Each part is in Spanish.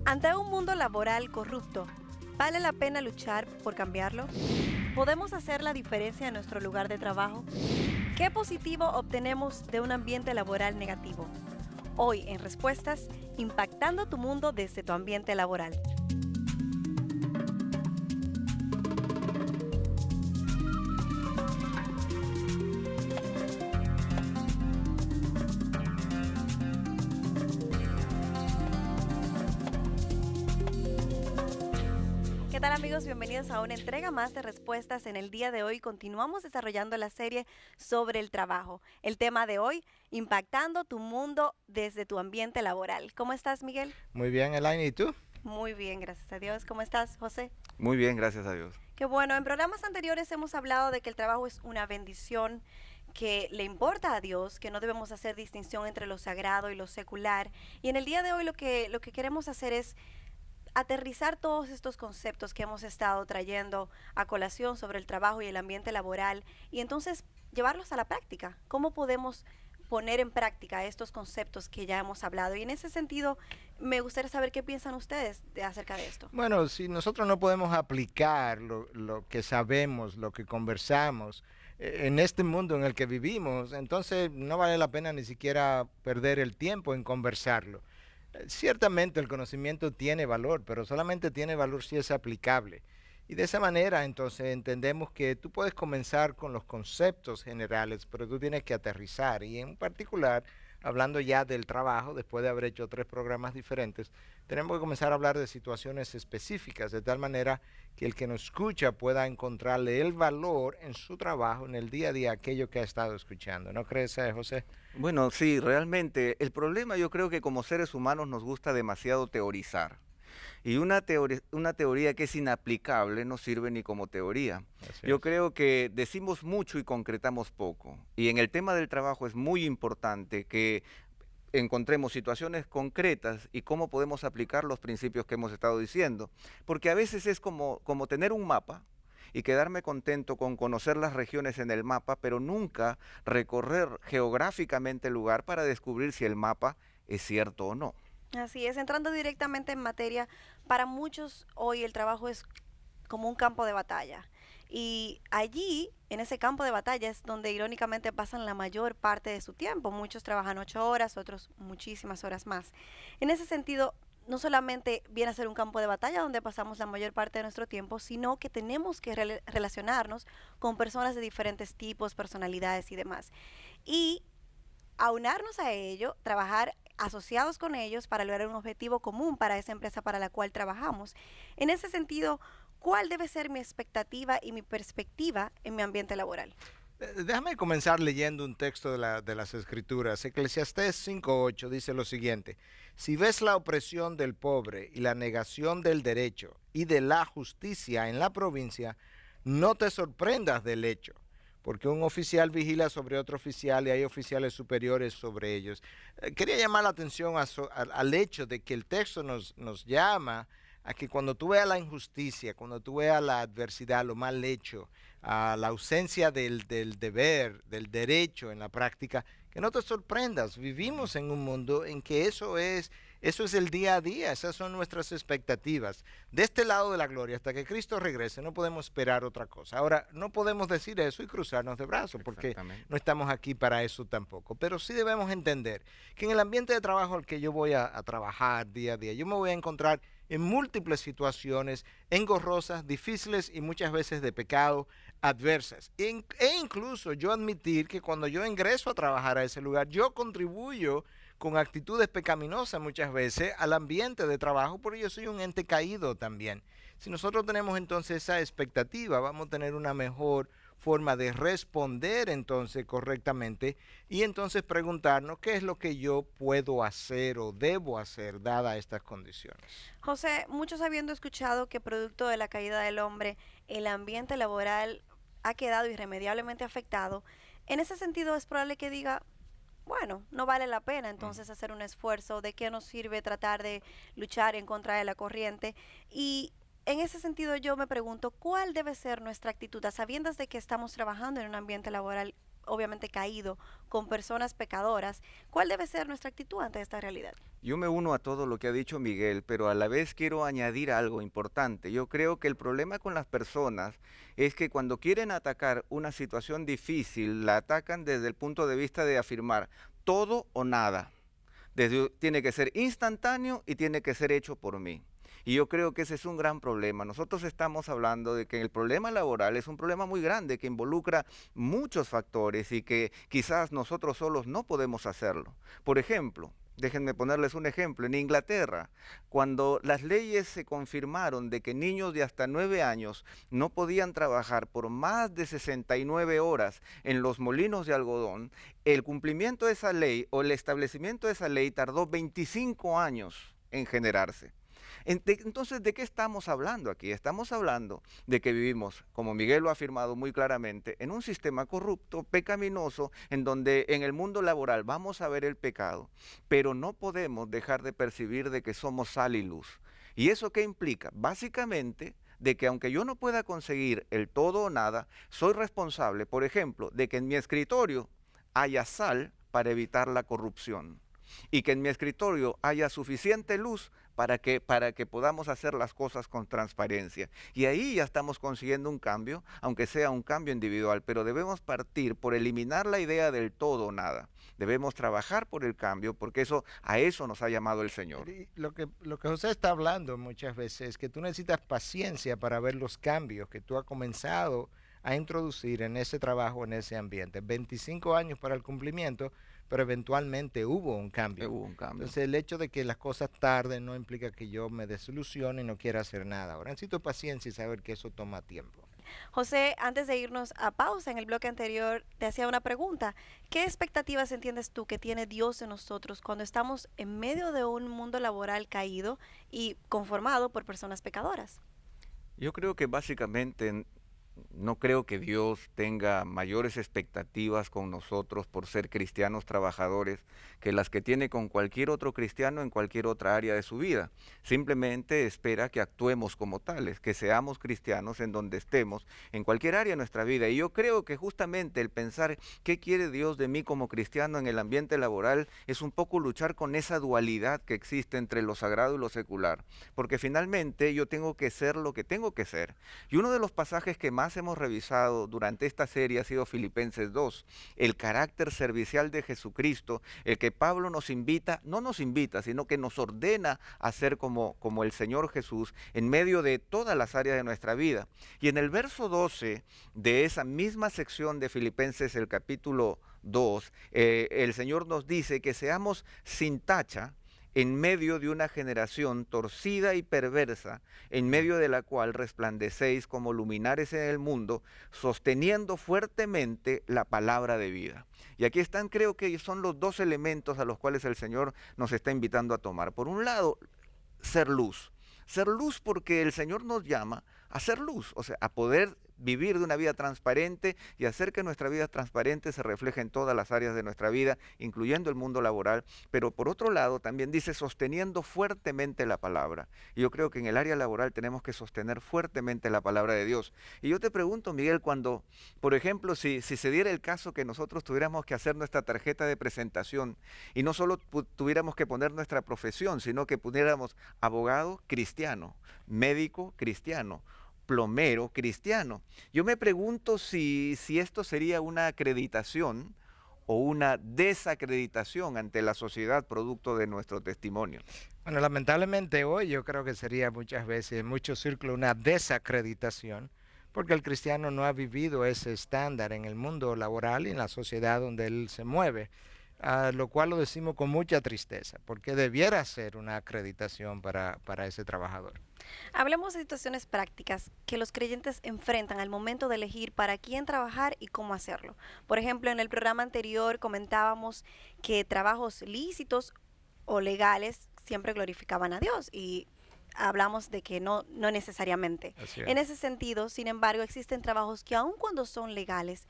Ante un mundo laboral corrupto, ¿vale la pena luchar por cambiarlo? ¿Podemos hacer la diferencia en nuestro lugar de trabajo? ¿Qué positivo obtenemos de un ambiente laboral negativo? Hoy en Respuestas, impactando tu mundo desde tu ambiente laboral. ¿Qué tal amigos? Bienvenidos a una entrega más de Respuestas. En el día de hoy continuamos desarrollando la serie sobre el trabajo. El tema de hoy, impactando tu mundo desde tu ambiente laboral. ¿Cómo estás, Miguel? Muy bien, Elaine, ¿y tú? Muy bien, gracias a Dios. ¿Cómo estás, José? Muy bien, gracias a Dios. Qué bueno, en programas anteriores hemos hablado de que el trabajo es una bendición que le importa a Dios, que no debemos hacer distinción entre lo sagrado y lo secular. Y en el día de hoy lo que queremos hacer es aterrizar todos estos conceptos que hemos estado trayendo a colación sobre el trabajo y el ambiente laboral y entonces llevarlos a la práctica. ¿Cómo podemos poner en práctica estos conceptos que ya hemos hablado? Y en ese sentido, me gustaría saber qué piensan ustedes acerca de esto. Bueno, si nosotros no podemos aplicar lo que sabemos, lo que conversamos en este mundo en el que vivimos, entonces no vale la pena ni siquiera perder el tiempo en conversarlo. Ciertamente el conocimiento tiene valor, pero solamente tiene valor si es aplicable. Y de esa manera, entonces, entendemos que tú puedes comenzar con los conceptos generales, pero tú tienes que aterrizar. Y en particular, hablando ya del trabajo, después de haber hecho 3 programas diferentes, tenemos que comenzar a hablar de situaciones específicas, de tal manera que el que nos escucha pueda encontrarle el valor en su trabajo, en el día a día, aquello que ha estado escuchando. ¿No crees, José? Bueno, sí, realmente el problema yo creo que como seres humanos nos gusta demasiado teorizar. Y una teoría que es inaplicable no sirve ni como teoría. Así Yo es. creo que decimos mucho y concretamos poco. Y en el tema del trabajo es muy importante que encontremos situaciones concretas y cómo podemos aplicar los principios que hemos estado diciendo. Porque a veces es como tener un mapa y quedarme contento con conocer las regiones en el mapa, pero nunca recorrer geográficamente el lugar para descubrir si el mapa es cierto o no. Así es, entrando directamente en materia, para muchos hoy el trabajo es como un campo de batalla. Y allí, en ese campo de batalla, es donde irónicamente pasan la mayor parte de su tiempo. Muchos trabajan 8 horas, otros muchísimas horas más. En ese sentido, no solamente viene a ser un campo de batalla donde pasamos la mayor parte de nuestro tiempo, sino que tenemos que relacionarnos con personas de diferentes tipos, personalidades y demás. Y aunarnos a ello, trabajar asociados con ellos para lograr un objetivo común para esa empresa para la cual trabajamos. En ese sentido, ¿cuál debe ser mi expectativa y mi perspectiva en mi ambiente laboral? Déjame comenzar leyendo un texto de las Escrituras. Eclesiastés 5:8 dice lo siguiente: si ves la opresión del pobre y la negación del derecho y de la justicia en la provincia, no te sorprendas del hecho, porque un oficial vigila sobre otro oficial y hay oficiales superiores sobre ellos. Quería llamar la atención al hecho de que el texto nos llama a que cuando tú veas la injusticia, cuando tú veas la adversidad, lo mal hecho, a la ausencia del deber, del derecho en la práctica, que no te sorprendas. Vivimos en un mundo en que eso es el día a día, esas son nuestras expectativas. De este lado de la gloria, hasta que Cristo regrese, no podemos esperar otra cosa. Ahora, no podemos decir eso y cruzarnos de brazos, porque no estamos aquí para eso tampoco. Pero sí debemos entender que en el ambiente de trabajo al que yo voy a trabajar día a día, yo me voy a encontrar en múltiples situaciones engorrosas, difíciles y muchas veces de pecado, adversas. E incluso yo admitir que cuando yo ingreso a trabajar a ese lugar, yo contribuyo con actitudes pecaminosas muchas veces al ambiente de trabajo, porque yo soy un ente caído también. Si nosotros tenemos entonces esa expectativa, vamos a tener una mejor forma de responder entonces correctamente y entonces preguntarnos qué es lo que yo puedo hacer o debo hacer dadas estas condiciones. José, muchos habiendo escuchado que producto de la caída del hombre, el ambiente laboral ha quedado irremediablemente afectado, en ese sentido es probable que diga, bueno, no vale la pena entonces hacer un esfuerzo, ¿de qué nos sirve tratar de luchar en contra de la corriente? Y en ese sentido yo me pregunto, ¿cuál debe ser nuestra actitud a sabiendas de que estamos trabajando en un ambiente laboral obviamente caído, con personas pecadoras, ¿cuál debe ser nuestra actitud ante esta realidad? Yo me uno a todo lo que ha dicho Miguel, pero a la vez quiero añadir algo importante. Yo creo que el problema con las personas es que cuando quieren atacar una situación difícil, la atacan desde el punto de vista de afirmar todo o nada. Tiene que ser instantáneo y tiene que ser hecho por mí. Y yo creo que ese es un gran problema. Nosotros estamos hablando de que el problema laboral es un problema muy grande que involucra muchos factores y que quizás nosotros solos no podemos hacerlo. Por ejemplo, déjenme ponerles un ejemplo. En Inglaterra, cuando las leyes se confirmaron de que niños de hasta 9 años no podían trabajar por más de 69 horas en los molinos de algodón, el cumplimiento de esa ley o el establecimiento de esa ley tardó 25 años en generarse. Entonces, ¿de qué estamos hablando aquí? Estamos hablando de que vivimos, como Miguel lo ha afirmado muy claramente, en un sistema corrupto, pecaminoso, en donde en el mundo laboral vamos a ver el pecado, pero no podemos dejar de percibir de que somos sal y luz. ¿Y eso qué implica? Básicamente, de que aunque yo no pueda conseguir el todo o nada, soy responsable, por ejemplo, de que en mi escritorio haya sal para evitar la corrupción y que en mi escritorio haya suficiente luz para que podamos hacer las cosas con transparencia. Y ahí ya estamos consiguiendo un cambio, aunque sea un cambio individual, pero debemos partir por eliminar la idea del todo o nada. Debemos trabajar por el cambio, porque a eso nos ha llamado el Señor. Y lo que José está hablando muchas veces es que tú necesitas paciencia para ver los cambios que tú has comenzado a introducir en ese trabajo, en ese ambiente. 25 años para el cumplimiento, pero eventualmente hubo un cambio. Hubo un cambio. Entonces el hecho de que las cosas tarden no implica que yo me desilusione y no quiera hacer nada. Ahora necesito paciencia y saber que eso toma tiempo. José, antes de irnos a pausa, en el bloque anterior te hacía una pregunta. ¿Qué expectativas entiendes tú que tiene Dios de nosotros cuando estamos en medio de un mundo laboral caído y conformado por personas pecadoras? Yo creo que básicamente no creo que Dios tenga mayores expectativas con nosotros por ser cristianos trabajadores que las que tiene con cualquier otro cristiano en cualquier otra área de su vida. Simplemente espera que actuemos como tales, que seamos cristianos en donde estemos, en cualquier área de nuestra vida. Y yo creo que justamente el pensar qué quiere Dios de mí como cristiano en el ambiente laboral es un poco luchar con esa dualidad que existe entre lo sagrado y lo secular. Porque finalmente yo tengo que ser lo que tengo que ser. Y uno de los pasajes que más hemos revisado durante esta serie ha sido Filipenses 2, el carácter servicial de Jesucristo, el que Pablo nos invita, no nos invita, sino que nos ordena a ser como el Señor Jesús en medio de todas las áreas de nuestra vida. Y en el verso 12 de esa misma sección de Filipenses, el capítulo 2, el Señor nos dice que seamos sin tacha en medio de una generación torcida y perversa, en medio de la cual resplandecéis como luminares en el mundo, sosteniendo fuertemente la palabra de vida. Y aquí están, creo que son los dos elementos a los cuales el Señor nos está invitando a tomar. Por un lado, ser luz. Ser luz porque el Señor nos llama a ser luz, o sea, a poder vivir de una vida transparente y hacer que nuestra vida transparente se refleje en todas las áreas de nuestra vida, incluyendo el mundo laboral. Pero por otro lado también dice sosteniendo fuertemente la palabra. Y yo creo que en el área laboral tenemos que sostener fuertemente la palabra de Dios. Y yo te pregunto, Miguel, cuando, por ejemplo, si se diera el caso que nosotros tuviéramos que hacer nuestra tarjeta de presentación y no solo tuviéramos que poner nuestra profesión, sino que pudiéramos abogado cristiano, médico cristiano, plomero cristiano. Yo me pregunto si esto sería una acreditación o una desacreditación ante la sociedad producto de nuestro testimonio. Bueno, lamentablemente hoy yo creo que sería muchas veces, en muchos círculos, una desacreditación, porque el cristiano no ha vivido ese estándar en el mundo laboral y en la sociedad donde él se mueve, lo cual lo decimos con mucha tristeza, porque debiera ser una acreditación para ese trabajador. Hablemos de situaciones prácticas que los creyentes enfrentan al momento de elegir para quién trabajar y cómo hacerlo. Por ejemplo, en el programa anterior comentábamos que trabajos lícitos o legales siempre glorificaban a Dios y hablamos de que no necesariamente. En ese sentido, sin embargo, existen trabajos que aun cuando son legales,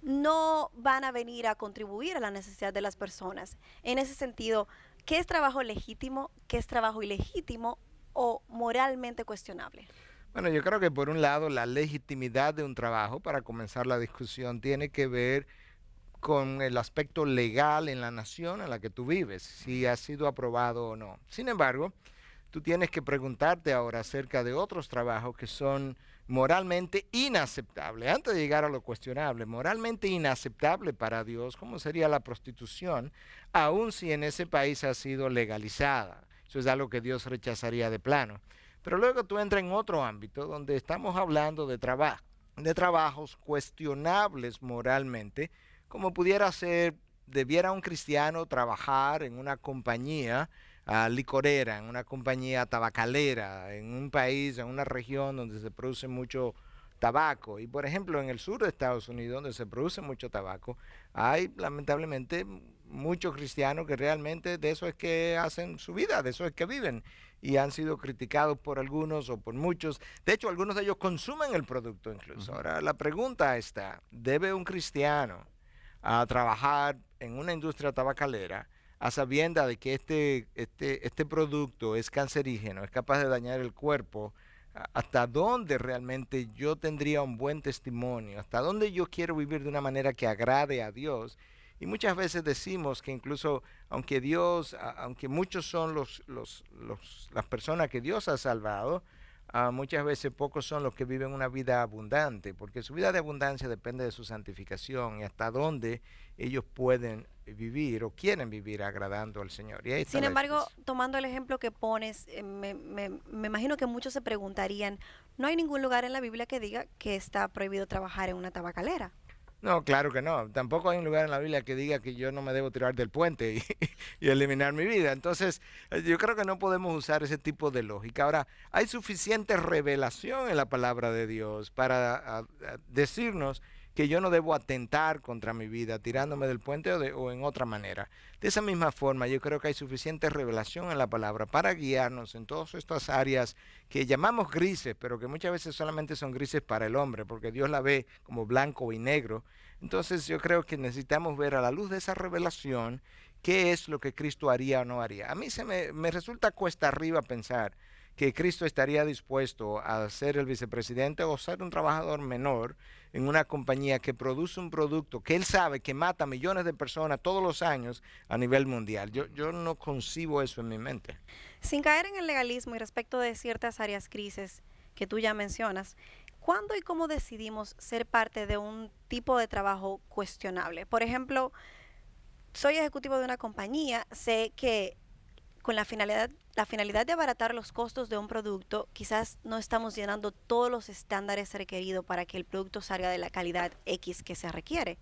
no van a venir a contribuir a la necesidad de las personas. En ese sentido, ¿qué es trabajo legítimo? ¿Qué es trabajo ilegítimo o moralmente cuestionable? Bueno, yo creo que por un lado la legitimidad de un trabajo, para comenzar la discusión, tiene que ver con el aspecto legal en la nación en la que tú vives, si ha sido aprobado o no. Sin embargo, tú tienes que preguntarte ahora acerca de otros trabajos que son moralmente inaceptables. Antes de llegar a lo cuestionable, moralmente inaceptable para Dios, como sería la prostitución, aun si en ese país ha sido legalizada. Eso es algo que Dios rechazaría de plano. Pero luego tú entras en otro ámbito donde estamos hablando de trabajos cuestionables moralmente, como pudiera ser, debiera un cristiano trabajar en una compañía licorera, en una compañía tabacalera, en un país, en una región donde se produce mucho tabaco. Y por ejemplo, en el sur de Estados Unidos, donde se produce mucho tabaco, hay lamentablemente muchos cristianos que realmente de eso es que hacen su vida, de eso es que viven. Y han sido criticados por algunos o por muchos. De hecho, algunos de ellos consumen el producto incluso. Ahora, la pregunta está, ¿debe un cristiano trabajar en una industria tabacalera a sabiendas de que este producto es cancerígeno, es capaz de dañar el cuerpo? ¿Hasta dónde realmente yo tendría un buen testimonio? ¿Hasta dónde yo quiero vivir de una manera que agrade a Dios? Y muchas veces decimos que incluso, aunque aunque muchos son las personas que Dios ha salvado, muchas veces pocos son los que viven una vida abundante, porque su vida de abundancia depende de su santificación y hasta dónde ellos pueden vivir o quieren vivir agradando al Señor. Y ahí está Sin la embargo, diferencia. tomando el ejemplo que pones, me imagino que muchos se preguntarían, no hay ningún lugar en la Biblia que diga que está prohibido trabajar en una tabacalera. No, claro que no. Tampoco hay un lugar en la Biblia que diga que yo no me debo tirar del puente y eliminar mi vida. Entonces, yo creo que no podemos usar ese tipo de lógica. Ahora, hay suficiente revelación en la palabra de Dios para decirnos que yo no debo atentar contra mi vida tirándome del puente o en otra manera. De esa misma forma, yo creo que hay suficiente revelación en la palabra para guiarnos en todas estas áreas que llamamos grises, pero que muchas veces solamente son grises para el hombre, porque Dios la ve como blanco y negro. Entonces yo creo que necesitamos ver a la luz de esa revelación qué es lo que Cristo haría o no haría. A mí me resulta cuesta arriba pensar que Cristo estaría dispuesto a ser el vicepresidente o ser un trabajador menor en una compañía que produce un producto que él sabe que mata a millones de personas todos los años a nivel mundial. Yo no concibo eso en mi mente. Sin caer en el legalismo y respecto de ciertas áreas grises que tú ya mencionas, ¿cuándo y cómo decidimos ser parte de un tipo de trabajo cuestionable? Por ejemplo, soy ejecutivo de una compañía, sé que con la finalidad de abaratar los costos de un producto, quizás no estamos llenando todos los estándares requeridos para que el producto salga de la calidad X que se requiere.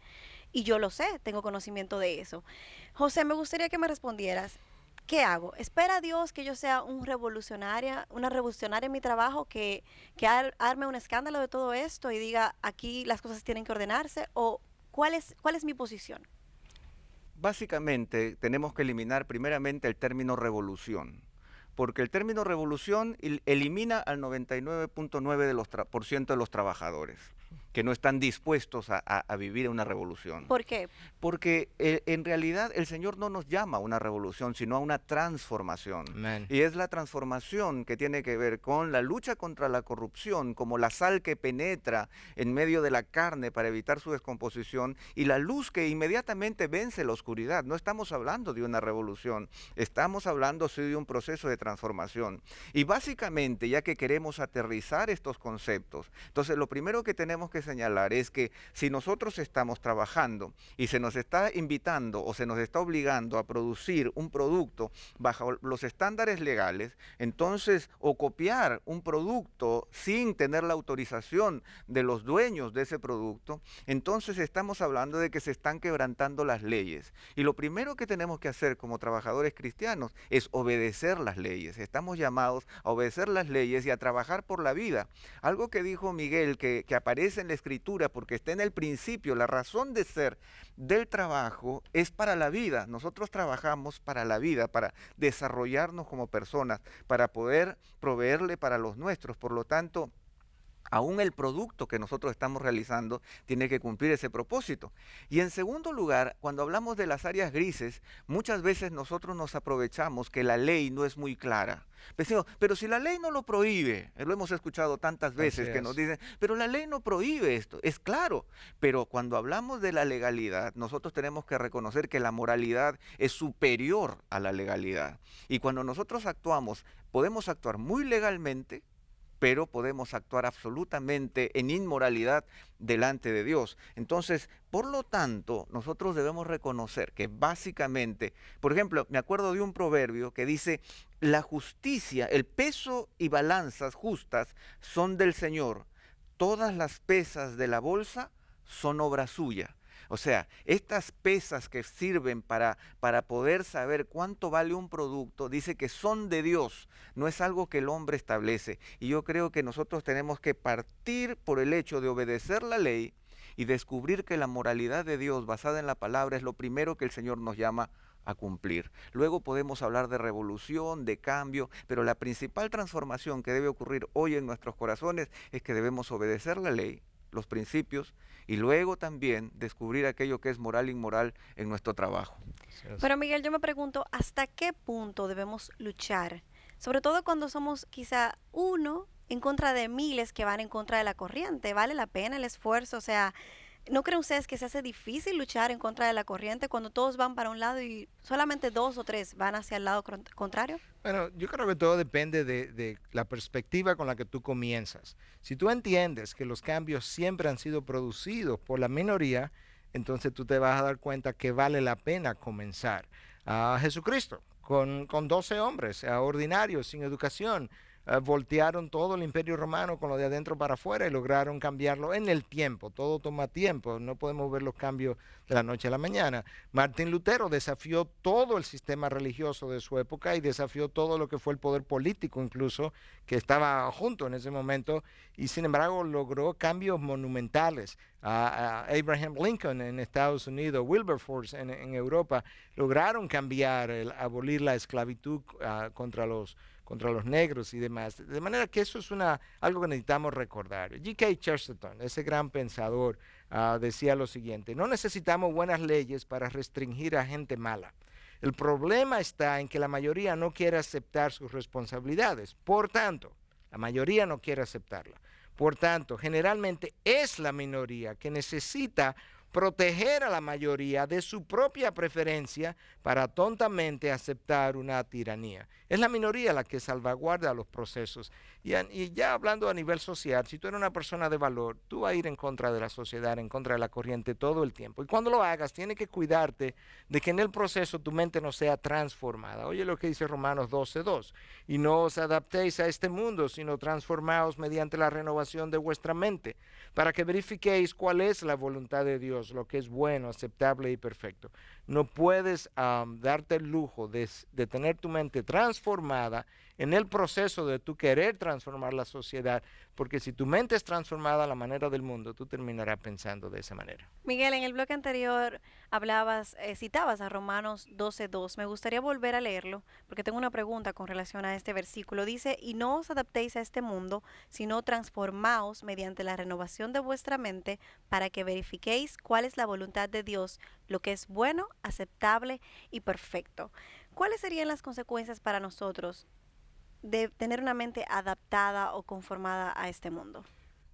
Y yo lo sé, tengo conocimiento de eso. José, me gustaría que me respondieras, ¿qué hago? ¿Espera Dios que yo sea una revolucionaria en mi trabajo, que arme un escándalo de todo esto y diga, aquí las cosas tienen que ordenarse? ¿O cuál es mi posición? Básicamente tenemos que eliminar primeramente el término revolución, porque el término revolución elimina al 99.9% de los trabajadores que no están dispuestos a vivir una revolución. ¿Por qué? Porque en realidad el Señor no nos llama a una revolución, sino a una transformación. Amén. Y es la transformación que tiene que ver con la lucha contra la corrupción, como la sal que penetra en medio de la carne para evitar su descomposición, y la luz que inmediatamente vence la oscuridad. No estamos hablando de una revolución, estamos hablando sí de un proceso de transformación. Y básicamente, ya que queremos aterrizar estos conceptos, entonces lo primero que tenemos que señalar es que si nosotros estamos trabajando y se nos está invitando o se nos está obligando a producir un producto bajo los estándares legales, entonces o copiar un producto sin tener la autorización de los dueños de ese producto, entonces estamos hablando de que se están quebrantando las leyes. Y lo primero que tenemos que hacer como trabajadores cristianos es obedecer las leyes. Estamos llamados a obedecer las leyes y a trabajar por la vida. Algo que dijo Miguel que aparece en la Escritura, porque está en el principio, la razón de ser del trabajo es para la vida. Nosotros trabajamos para la vida, para desarrollarnos como personas, para poder proveerle para los nuestros. Por lo tanto, aún el producto que nosotros estamos realizando tiene que cumplir ese propósito. Y en segundo lugar, cuando hablamos de las áreas grises, muchas veces nosotros nos aprovechamos que la ley no es muy clara. Decimos, pero si la ley no lo prohíbe, lo hemos escuchado tantas veces que nos dicen, pero la ley no prohíbe esto, es claro, pero cuando hablamos de la legalidad, nosotros tenemos que reconocer que la moralidad es superior a la legalidad. Y cuando nosotros actuamos, podemos actuar muy legalmente, pero podemos actuar absolutamente en inmoralidad delante de Dios. Entonces, por lo tanto, nosotros debemos reconocer que básicamente, por ejemplo, me acuerdo de un proverbio que dice, la justicia, el peso y balanzas justas son del Señor, todas las pesas de la bolsa son obra suya. O sea, estas pesas que sirven para poder saber cuánto vale un producto, dice que son de Dios, no es algo que el hombre establece. Y yo creo que nosotros tenemos que partir por el hecho de obedecer la ley y descubrir que la moralidad de Dios basada en la palabra es lo primero que el Señor nos llama a cumplir. Luego podemos hablar de revolución, de cambio, pero la principal transformación que debe ocurrir hoy en nuestros corazones es que debemos obedecer la ley, los principios, y luego también descubrir aquello que es moral e inmoral en nuestro trabajo. Pero Miguel, yo me pregunto, ¿hasta qué punto debemos luchar? Sobre todo cuando somos quizá uno en contra de miles que van en contra de la corriente. ¿Vale la pena el esfuerzo? O sea, ¿no creen ustedes que se hace difícil luchar en contra de la corriente cuando todos van para un lado y solamente 2 o 3 van hacia el lado contrario? Bueno, yo creo que todo depende de la perspectiva con la que tú comienzas. Si tú entiendes que los cambios siempre han sido producidos por la minoría, entonces tú te vas a dar cuenta que vale la pena comenzar. A Jesucristo, con 12 hombres ordinarios, sin educación, voltearon todo el imperio romano con lo de adentro para afuera y lograron cambiarlo en el tiempo. Todo toma tiempo, no podemos ver los cambios de la noche a la mañana. Martín Lutero desafió todo el sistema religioso de su época y desafió todo lo que fue el poder político incluso, que estaba junto en ese momento, y sin embargo logró cambios monumentales. Abraham Lincoln en Estados Unidos, Wilberforce en Europa, lograron cambiar, abolir la esclavitud contra los negros y demás. De manera que eso es algo que necesitamos recordar. G.K. Chesterton, ese gran pensador, decía lo siguiente: no necesitamos buenas leyes para restringir a gente mala. El problema está en que la mayoría no quiere aceptar sus responsabilidades. Por tanto, la mayoría no quiere aceptarla. Por tanto, generalmente es la minoría que necesita proteger a la mayoría de su propia preferencia para tontamente aceptar una tiranía. Es la minoría la que salvaguarda los procesos. Y ya hablando a nivel social, si tú eres una persona de valor, tú vas a ir en contra de la sociedad, en contra de la corriente todo el tiempo. Y cuando lo hagas, tienes que cuidarte de que en el proceso tu mente no sea transformada. Oye lo que dice Romanos 12:2. Y no os adaptéis a este mundo, sino transformaos mediante la renovación de vuestra mente, para que verifiquéis cuál es la voluntad de Dios, lo que es bueno, aceptable y perfecto. No puedes darte el lujo de tener tu mente transformada en el proceso de tu querer transformar la sociedad, porque si tu mente es transformada a la manera del mundo, tú terminarás pensando de esa manera. Miguel, en el bloque anterior citabas a Romanos 12:2. Me gustaría volver a leerlo porque tengo una pregunta con relación a este versículo. Dice, y no os adaptéis a este mundo, sino transformaos mediante la renovación de vuestra mente para que verifiquéis cuál es la voluntad de Dios, lo que es bueno, aceptable y perfecto. ¿Cuáles serían las consecuencias para nosotros de tener una mente adaptada o conformada a este mundo?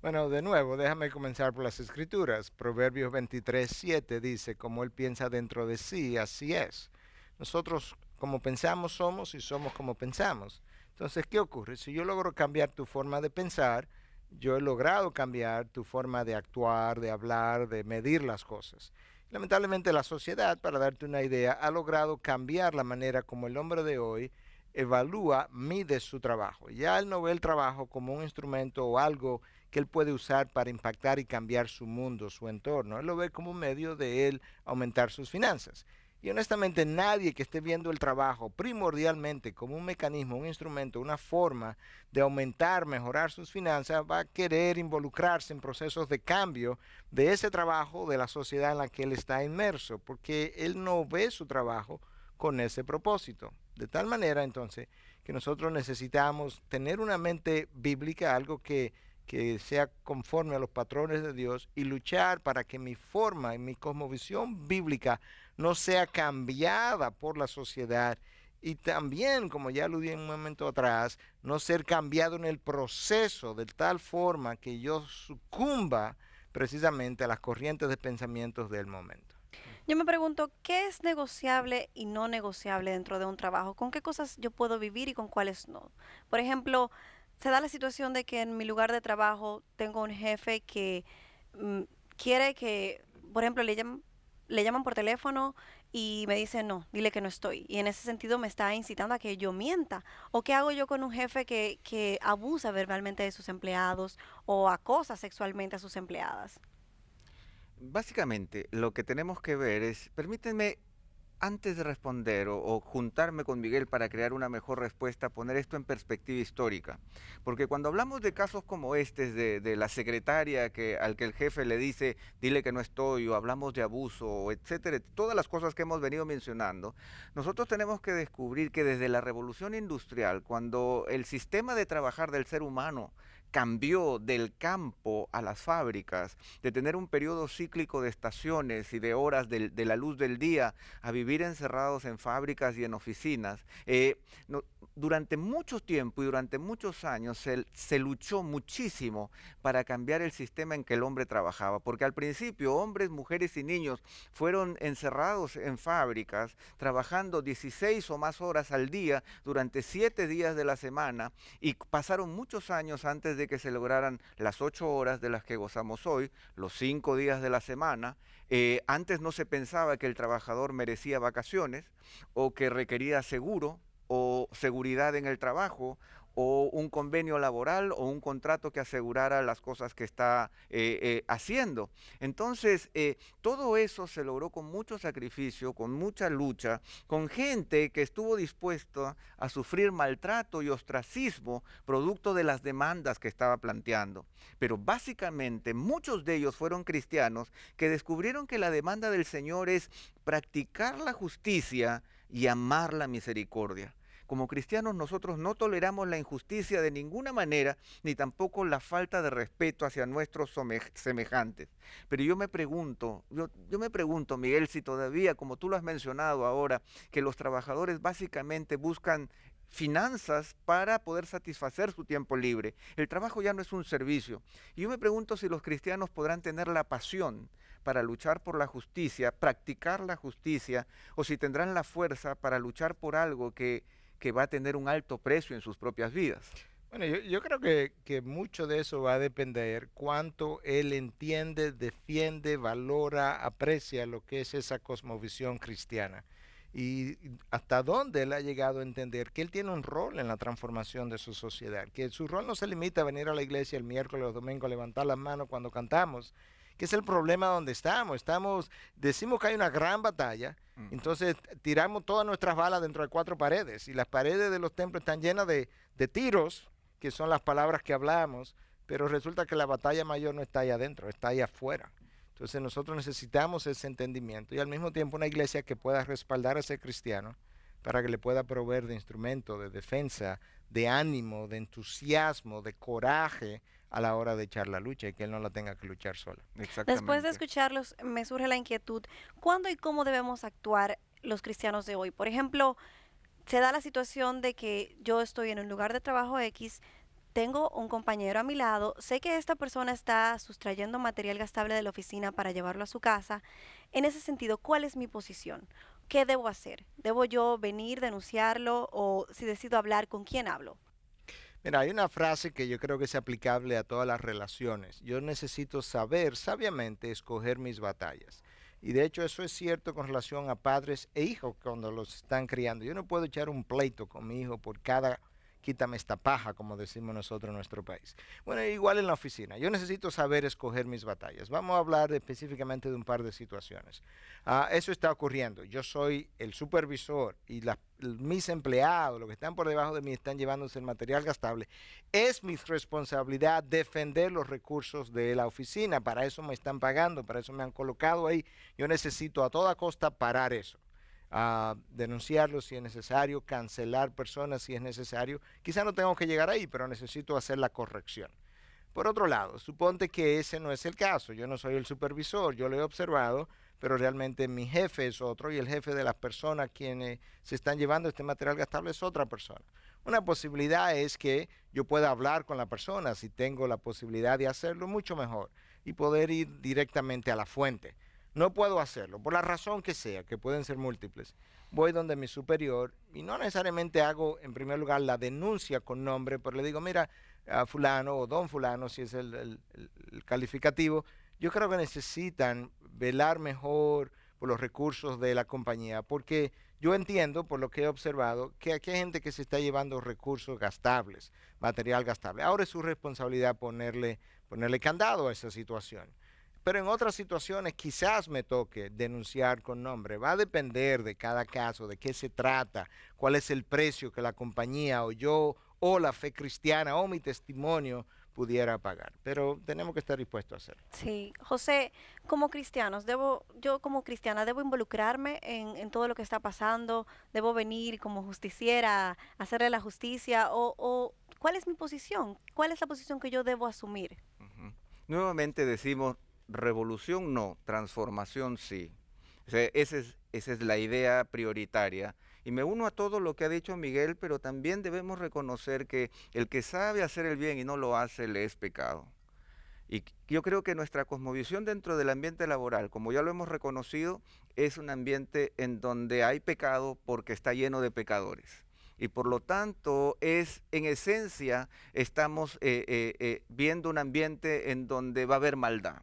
Bueno, de nuevo, déjame comenzar por las Escrituras. Proverbios 23:7 dice, como él piensa dentro de sí, así es. Nosotros, como pensamos, somos y somos como pensamos. Entonces, ¿qué ocurre? Si yo logro cambiar tu forma de pensar, yo he logrado cambiar tu forma de actuar, de hablar, de medir las cosas. Lamentablemente, la sociedad, para darte una idea, ha logrado cambiar la manera como el hombre de hoy evalúa, mide su trabajo. Ya él no ve el trabajo como un instrumento o algo que él puede usar para impactar y cambiar su mundo, su entorno. Él lo ve como un medio de él aumentar sus finanzas. Y honestamente nadie que esté viendo el trabajo primordialmente como un mecanismo, un instrumento, una forma de aumentar, mejorar sus finanzas, va a querer involucrarse en procesos de cambio de ese trabajo, de la sociedad en la que él está inmerso, porque él no ve su trabajo con ese propósito. De tal manera, entonces, que nosotros necesitamos tener una mente bíblica, algo que que sea conforme a los patrones de Dios y luchar para que mi forma y mi cosmovisión bíblica no sea cambiada por la sociedad y también, como ya aludí en un momento atrás, no ser cambiado en el proceso de tal forma que yo sucumba precisamente a las corrientes de pensamientos del momento. Yo me pregunto, ¿qué es negociable y no negociable dentro de un trabajo? ¿Con qué cosas yo puedo vivir y con cuáles no? Por ejemplo, se da la situación de que en mi lugar de trabajo tengo un jefe que mm, quiere que, por ejemplo, le llaman por teléfono y me dice, no, dile que no estoy. Y en ese sentido me está incitando a que yo mienta. ¿O qué hago yo con un jefe que abusa verbalmente de sus empleados o acosa sexualmente a sus empleadas? Básicamente, lo que tenemos que ver es, permítanme, antes de responder o juntarme con Miguel para crear una mejor respuesta, poner esto en perspectiva histórica. Porque cuando hablamos de casos como este, de la secretaria al que el jefe le dice, dile que no estoy, o hablamos de abuso, o etcétera, todas las cosas que hemos venido mencionando, nosotros tenemos que descubrir que desde la revolución industrial, cuando el sistema de trabajar del ser humano cambió del campo a las fábricas, de tener un periodo cíclico de estaciones y de horas de la luz del día a vivir encerrados en fábricas y en oficinas. Durante mucho tiempo y durante muchos años se luchó muchísimo para cambiar el sistema en que el hombre trabajaba, porque al principio hombres, mujeres y niños fueron encerrados en fábricas, trabajando 16 o más horas al día durante 7 días de la semana, y pasaron muchos años antes de que se lograran las 8 horas de las que gozamos hoy, los 5 días de la semana. Antes no se pensaba que el trabajador merecía vacaciones o que requería seguro o seguridad en el trabajo o un convenio laboral o un contrato que asegurara las cosas que está haciendo. Entonces, todo eso se logró con mucho sacrificio, con mucha lucha, con gente que estuvo dispuesta a sufrir maltrato y ostracismo producto de las demandas que estaba planteando. Pero básicamente muchos de ellos fueron cristianos que descubrieron que la demanda del Señor es practicar la justicia y amar la misericordia. Como cristianos nosotros no toleramos la injusticia de ninguna manera, ni tampoco la falta de respeto hacia nuestros semejantes. Pero yo me pregunto, Miguel, si todavía, como tú lo has mencionado ahora, que los trabajadores básicamente buscan finanzas para poder satisfacer su tiempo libre. El trabajo ya no es un servicio. Y yo me pregunto si los cristianos podrán tener la pasión para luchar por la justicia, practicar la justicia, o si tendrán la fuerza para luchar por algo que va a tener un alto precio en sus propias vidas. Bueno, yo creo que mucho de eso va a depender cuánto él entiende, defiende, valora, aprecia lo que es esa cosmovisión cristiana y hasta dónde él ha llegado a entender que él tiene un rol en la transformación de su sociedad, que su rol no se limita a venir a la iglesia el miércoles o domingo a levantar las manos cuando cantamos, que es el problema donde decimos que hay una gran batalla, entonces tiramos todas nuestras balas dentro de 4 paredes y las paredes de los templos están llenas de tiros, que son las palabras que hablamos, pero resulta que la batalla mayor no está ahí adentro, está ahí afuera. Entonces nosotros necesitamos ese entendimiento y al mismo tiempo una iglesia que pueda respaldar a ese cristiano para que le pueda proveer de instrumento, de defensa, de ánimo, de entusiasmo, de coraje a la hora de echar la lucha y que él no la tenga que luchar sola. Después de escucharlos, me surge la inquietud, ¿cuándo y cómo debemos actuar los cristianos de hoy? Por ejemplo, se da la situación de que yo estoy en un lugar de trabajo X, tengo un compañero a mi lado, sé que esta persona está sustrayendo material gastable de la oficina para llevarlo a su casa. En ese sentido, ¿cuál es mi posición? ¿Qué debo hacer? ¿Debo yo venir, denunciarlo o si decido hablar, con quién hablo? Mira, hay una frase que yo creo que es aplicable a todas las relaciones. Yo necesito saber sabiamente escoger mis batallas. Y de hecho eso es cierto con relación a padres e hijos cuando los están criando. Yo no puedo echar un pleito con mi hijo por cada quítame esta paja, como decimos nosotros en nuestro país. Bueno, igual en la oficina. Yo necesito saber escoger mis batallas. Vamos a hablar específicamente de un par de situaciones. Eso está ocurriendo. Yo soy el supervisor y mis empleados, los que están por debajo de mí, están llevándose el material gastable. Es mi responsabilidad defender los recursos de la oficina. Para eso me están pagando, para eso me han colocado ahí. Yo necesito a toda costa parar eso. Denunciarlo si es necesario, cancelar personas si es necesario. Quizá no tengo que llegar ahí, pero necesito hacer la corrección. Por otro lado, suponte que ese no es el caso. Yo no soy el supervisor, yo lo he observado, pero realmente mi jefe es otro y el jefe de las personas quienes se están llevando este material gastable es otra persona. Una posibilidad es que yo pueda hablar con la persona, si tengo la posibilidad de hacerlo, mucho mejor, y poder ir directamente a la fuente. No puedo hacerlo, por la razón que sea, que pueden ser múltiples. Voy donde mi superior y no necesariamente hago en primer lugar la denuncia con nombre, pero le digo, mira, a fulano o don fulano, si es el calificativo, yo creo que necesitan velar mejor por los recursos de la compañía, porque yo entiendo, por lo que he observado, que aquí hay gente que se está llevando recursos gastables, material gastable. Ahora es su responsabilidad ponerle candado a esa situación. Pero en otras situaciones quizás me toque denunciar con nombre. Va a depender de cada caso, de qué se trata, cuál es el precio que la compañía o yo o la fe cristiana o mi testimonio pudiera pagar. Pero tenemos que estar dispuestos a hacerlo. Sí, José, como cristianos, yo como cristiana debo involucrarme en todo lo que está pasando, debo venir como justiciera a hacerle la justicia o ¿cuál es mi posición? ¿Cuál es la posición que yo debo asumir? Ujú. Nuevamente decimos, revolución no, transformación sí. O sea, esa es la idea prioritaria. Y me uno a todo lo que ha dicho Miguel, pero también debemos reconocer que el que sabe hacer el bien y no lo hace, le es pecado. Y yo creo que nuestra cosmovisión dentro del ambiente laboral, como ya lo hemos reconocido, es un ambiente en donde hay pecado porque está lleno de pecadores. Y por lo tanto, en esencia, estamos viendo un ambiente en donde va a haber maldad.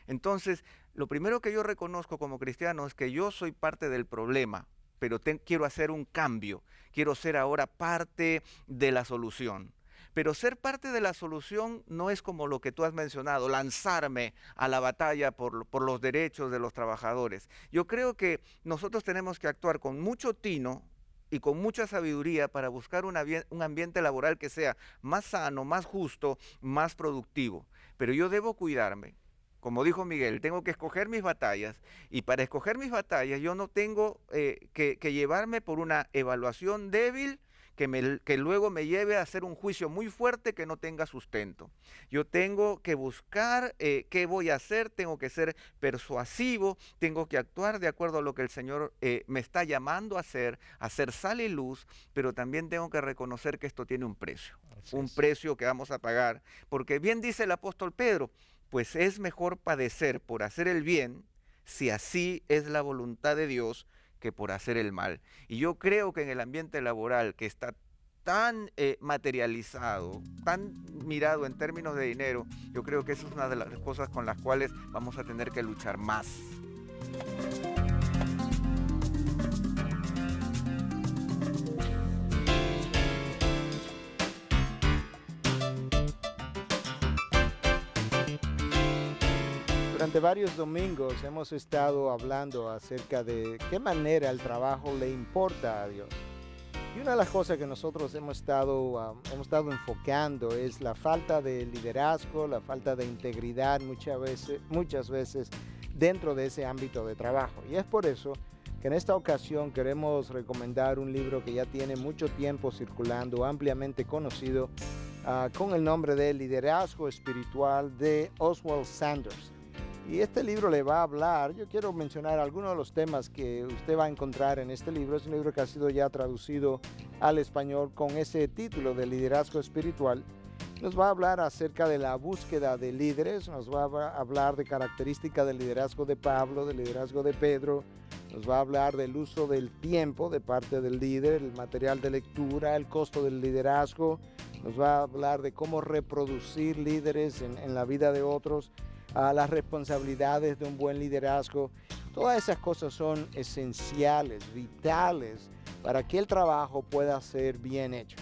Entonces, lo primero que yo reconozco como cristiano es que yo soy parte del problema, pero quiero hacer un cambio, quiero ser ahora parte de la solución. Pero ser parte de la solución no es como lo que tú has mencionado, lanzarme a la batalla por los derechos de los trabajadores. Yo creo que nosotros tenemos que actuar con mucho tino y con mucha sabiduría para buscar un ambiente laboral que sea más sano, más justo, más productivo. Pero yo debo cuidarme. Como dijo Miguel, tengo que escoger mis batallas y para escoger mis batallas yo no tengo que llevarme por una evaluación débil que luego me lleve a hacer un juicio muy fuerte que no tenga sustento. Yo tengo que buscar qué voy a hacer, tengo que ser persuasivo, tengo que actuar de acuerdo a lo que el Señor me está llamando a hacer sal y luz, pero también tengo que reconocer que esto tiene un precio, un precio que vamos a pagar, porque bien dice el apóstol Pedro, pues es mejor padecer por hacer el bien, si así es la voluntad de Dios, que por hacer el mal. Y yo creo que en el ambiente laboral que está tan materializado, tan mirado en términos de dinero, yo creo que eso es una de las cosas con las cuales vamos a tener que luchar más. Durante varios domingos hemos estado hablando acerca de qué manera el trabajo le importa a Dios. Y una de las cosas que nosotros hemos estado enfocando es la falta de liderazgo, la falta de integridad muchas veces dentro de ese ámbito de trabajo. Y es por eso que en esta ocasión queremos recomendar un libro que ya tiene mucho tiempo circulando, ampliamente conocido, con el nombre de Liderazgo Espiritual de Oswald Sanders. Y este libro le va a hablar, yo quiero mencionar algunos de los temas que usted va a encontrar en este libro. Es un libro que ha sido ya traducido al español con ese título de Liderazgo Espiritual. Nos va a hablar acerca de la búsqueda de líderes, nos va a hablar de características del liderazgo de Pablo, del liderazgo de Pedro, nos va a hablar del uso del tiempo de parte del líder, el material de lectura, el costo del liderazgo, nos va a hablar de cómo reproducir líderes en la vida de otros, las responsabilidades de un buen liderazgo. Todas esas cosas son esenciales, vitales, para que el trabajo pueda ser bien hecho.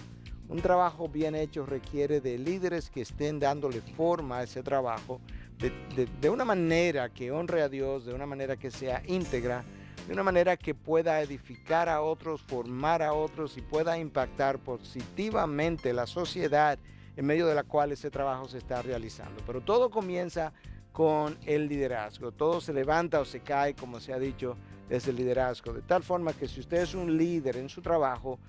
Un trabajo bien hecho requiere de líderes que estén dándole forma a ese trabajo de una manera que honre a Dios, de una manera que sea íntegra, de una manera que pueda edificar a otros, formar a otros y pueda impactar positivamente la sociedad en medio de la cual ese trabajo se está realizando. Pero todo comienza con el liderazgo. Todo se levanta o se cae, como se ha dicho, desde el liderazgo. De tal forma que si usted es un líder en su trabajo,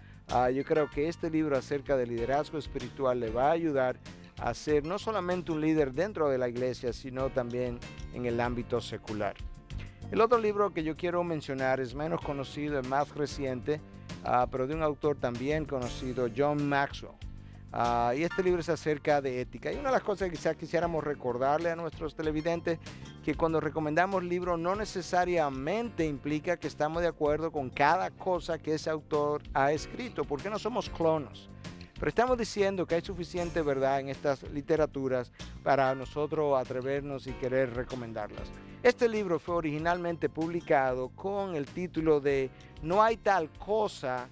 yo creo que este libro acerca del liderazgo espiritual le va a ayudar a ser no solamente un líder dentro de la iglesia, sino también en el ámbito secular. El otro libro que yo quiero mencionar es menos conocido, es más reciente, pero de un autor también conocido, John Maxwell. Y este libro es acerca de ética. Y una de las cosas que quizás quisiéramos recordarle a nuestros televidentes, que cuando recomendamos libros no necesariamente implica que estamos de acuerdo con cada cosa que ese autor ha escrito, porque no somos clonos. Pero estamos diciendo que hay suficiente verdad en estas literaturas para nosotros atrevernos y querer recomendarlas. Este libro fue originalmente publicado con el título de No hay tal cosa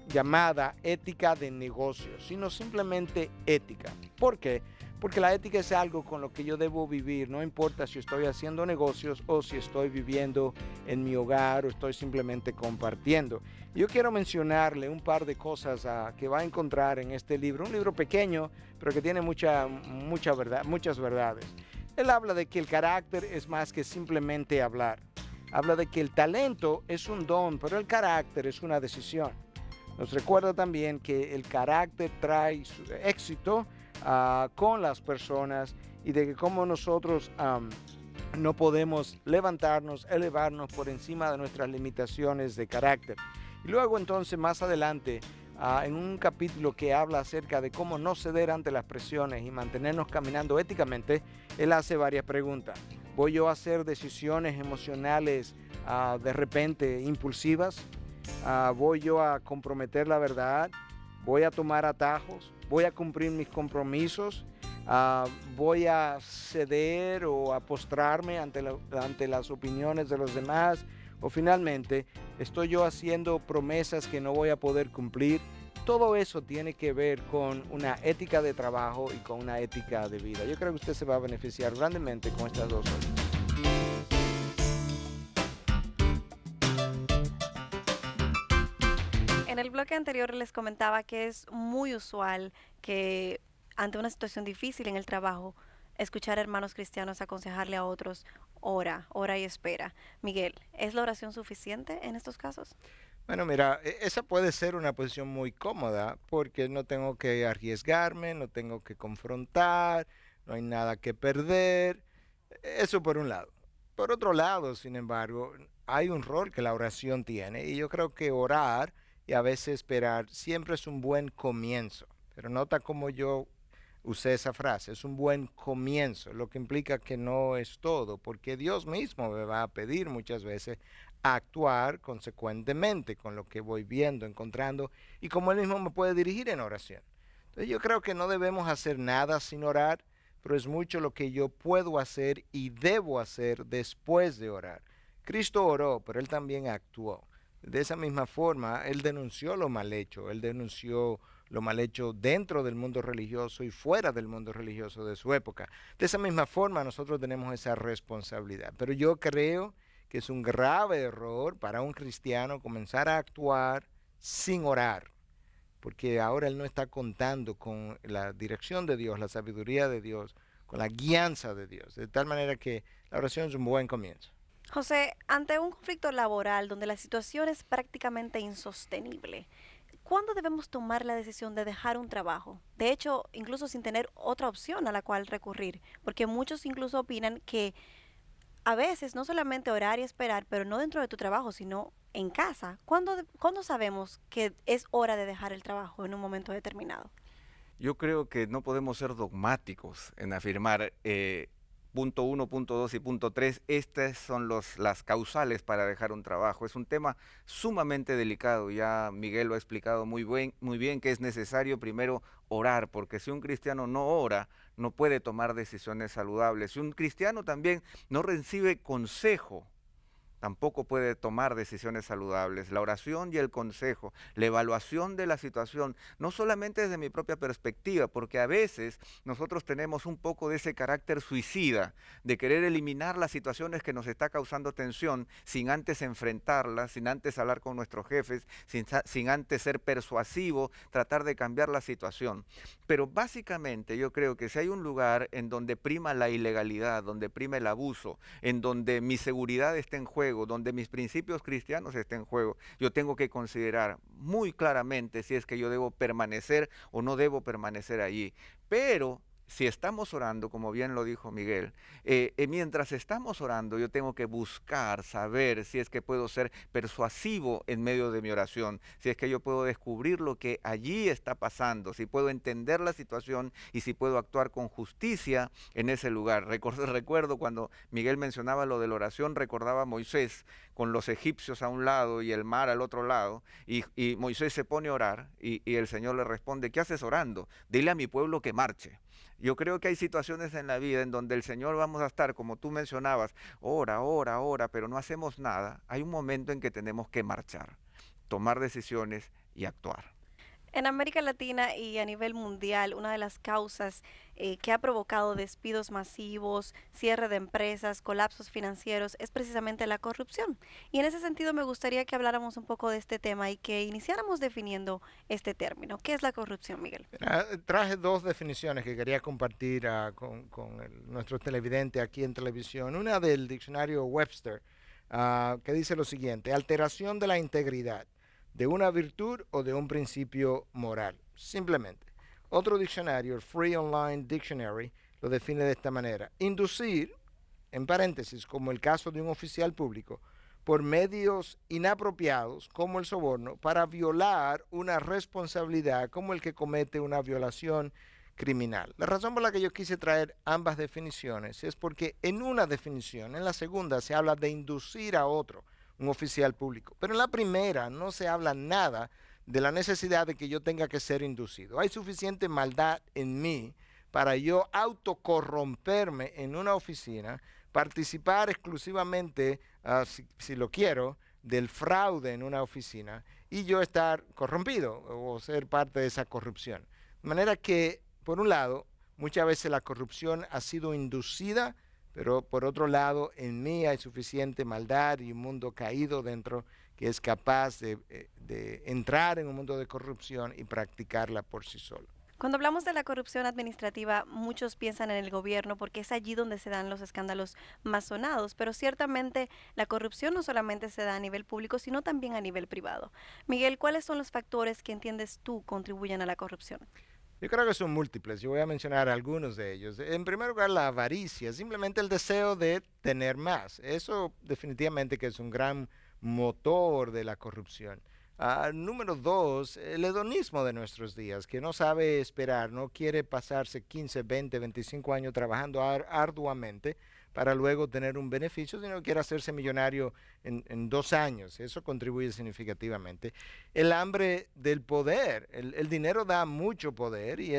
llamada ética de negocios, sino simplemente ética. ¿Por qué? Porque la ética es algo con lo que yo debo vivir, no importa si estoy haciendo negocios o si estoy viviendo en mi hogar o estoy simplemente compartiendo. Yo quiero mencionarle un par de cosas que va a encontrar en este libro, un libro pequeño, pero que tiene muchas verdades. Él habla de que el carácter es más que simplemente hablar. Habla de que el talento es un don, pero el carácter es una decisión. Nos recuerda también que el carácter trae éxito con las personas y de que como nosotros no podemos levantarnos, elevarnos por encima de nuestras limitaciones de carácter. Y luego entonces más adelante, en un capítulo que habla acerca de cómo no ceder ante las presiones y mantenernos caminando éticamente, él hace varias preguntas. ¿Voy yo a hacer decisiones emocionales de repente impulsivas? ¿Voy yo a comprometer la verdad? ¿Voy a tomar atajos? ¿Voy a cumplir mis compromisos? ¿Voy a ceder o a postrarme ante las opiniones de los demás? O finalmente, ¿estoy yo haciendo promesas que no voy a poder cumplir? Todo eso tiene que ver con una ética de trabajo y con una ética de vida. Yo creo que usted se va a beneficiar grandemente con estas dos cosas. En el bloque anterior les comentaba que es muy usual que ante una situación difícil en el trabajo, escuchar a hermanos cristianos aconsejarle a otros, ora y espera. Miguel, ¿es la oración suficiente en estos casos? Bueno, mira, esa puede ser una posición muy cómoda porque no tengo que arriesgarme, no tengo que confrontar, no hay nada que perder. Eso por un lado. Por otro lado, sin embargo, hay un rol que la oración tiene y yo creo que orar y a veces esperar siempre es un buen comienzo. Pero nota cómo yo usé esa frase, es un buen comienzo, lo que implica que no es todo, porque Dios mismo me va a pedir muchas veces actuar consecuentemente con lo que voy viendo, encontrando, y como Él mismo me puede dirigir en oración. Entonces yo creo que no debemos hacer nada sin orar, pero es mucho lo que yo puedo hacer y debo hacer después de orar. Cristo oró, pero Él también actuó. De esa misma forma, Él denunció lo mal hecho, Él denunció lo mal hecho dentro del mundo religioso y fuera del mundo religioso de su época. De esa misma forma, nosotros tenemos esa responsabilidad. Pero yo creo que es un grave error para un cristiano comenzar a actuar sin orar, porque ahora él no está contando con la dirección de Dios, la sabiduría de Dios, con la guianza de Dios, de tal manera que la oración es un buen comienzo. José, ante un conflicto laboral donde la situación es prácticamente insostenible, ¿cuándo debemos tomar la decisión de dejar un trabajo? De hecho, incluso sin tener otra opción a la cual recurrir, porque muchos incluso opinan que a veces no solamente orar y esperar, pero no dentro de tu trabajo, sino en casa. ¿Cuándo sabemos que es hora de dejar el trabajo en un momento determinado? Yo creo que no podemos ser dogmáticos en afirmar punto 1, punto 2 y punto 3, estas son las causales para dejar un trabajo. Es un tema sumamente delicado, ya Miguel lo ha explicado muy bien que es necesario primero orar, porque si un cristiano no ora, no puede tomar decisiones saludables. Si un cristiano también no recibe consejo, tampoco puede tomar decisiones saludables. La oración y el consejo, la evaluación de la situación, no solamente desde mi propia perspectiva, porque a veces nosotros tenemos un poco de ese carácter suicida, de querer eliminar las situaciones que nos está causando tensión, sin antes enfrentarlas, sin antes hablar con nuestros jefes, sin antes ser persuasivo, tratar de cambiar la situación. Pero básicamente yo creo que si hay un lugar en donde prima la ilegalidad, donde prima el abuso, en donde mi seguridad está en juego, juego, donde mis principios cristianos estén en juego, yo tengo que considerar muy claramente si es que yo debo permanecer o no debo permanecer allí. Pero si estamos orando, como bien lo dijo Miguel, mientras estamos orando, yo tengo que buscar, saber si es que puedo ser persuasivo en medio de mi oración, si es que yo puedo descubrir lo que allí está pasando, si puedo entender la situación y si puedo actuar con justicia en ese lugar. Recuerdo cuando Miguel mencionaba lo de la oración, recordaba a Moisés con los egipcios a un lado y el mar al otro lado, y Moisés se pone a orar y el Señor le responde: ¿qué haces orando? Dile a mi pueblo que marche. Yo creo que hay situaciones en la vida en donde el Señor vamos a estar, como tú mencionabas, ora, ora, ora, pero no hacemos nada. Hay un momento en que tenemos que marchar, tomar decisiones y actuar. En América Latina y a nivel mundial, una de las causas que ha provocado despidos masivos, cierre de empresas, colapsos financieros, es precisamente la corrupción. Y en ese sentido me gustaría que habláramos un poco de este tema y que iniciáramos definiendo este término. ¿Qué es la corrupción, Miguel? Traje dos definiciones que quería compartir con nuestro televidente aquí en televisión. Una del diccionario Webster, que dice lo siguiente: alteración de la integridad de una virtud o de un principio moral, simplemente. Otro diccionario, el Free Online Dictionary, lo define de esta manera: inducir, en paréntesis, como el caso de un oficial público, por medios inapropiados, como el soborno, para violar una responsabilidad como el que comete una violación criminal. La razón por la que yo quise traer ambas definiciones es porque en una definición, en la segunda, se habla de inducir a otro, un oficial público. Pero en la primera no se habla nada de la necesidad de que yo tenga que ser inducido. Hay suficiente maldad en mí para yo autocorromperme en una oficina, participar exclusivamente, si lo quiero, del fraude en una oficina y yo estar corrompido o ser parte de esa corrupción. De manera que, por un lado, muchas veces la corrupción ha sido inducida, pero por otro lado, en mí hay suficiente maldad y un mundo caído dentro que es capaz de entrar en un mundo de corrupción y practicarla por sí solo. Cuando hablamos de la corrupción administrativa, muchos piensan en el gobierno porque es allí donde se dan los escándalos más sonados, pero ciertamente la corrupción no solamente se da a nivel público, sino también a nivel privado. Miguel, ¿cuáles son los factores que entiendes tú contribuyen a la corrupción? Yo creo que son múltiples, yo voy a mencionar algunos de ellos. En primer lugar, la avaricia, simplemente el deseo de tener más. Eso definitivamente que es un gran motor de la corrupción. Número dos, el hedonismo de nuestros días, que no sabe esperar, no quiere pasarse 15, 20, 25 años trabajando arduamente para luego tener un beneficio, sino que quiere hacerse millonario en 2 años. Eso contribuye significativamente. El hambre del poder, el dinero da mucho poder y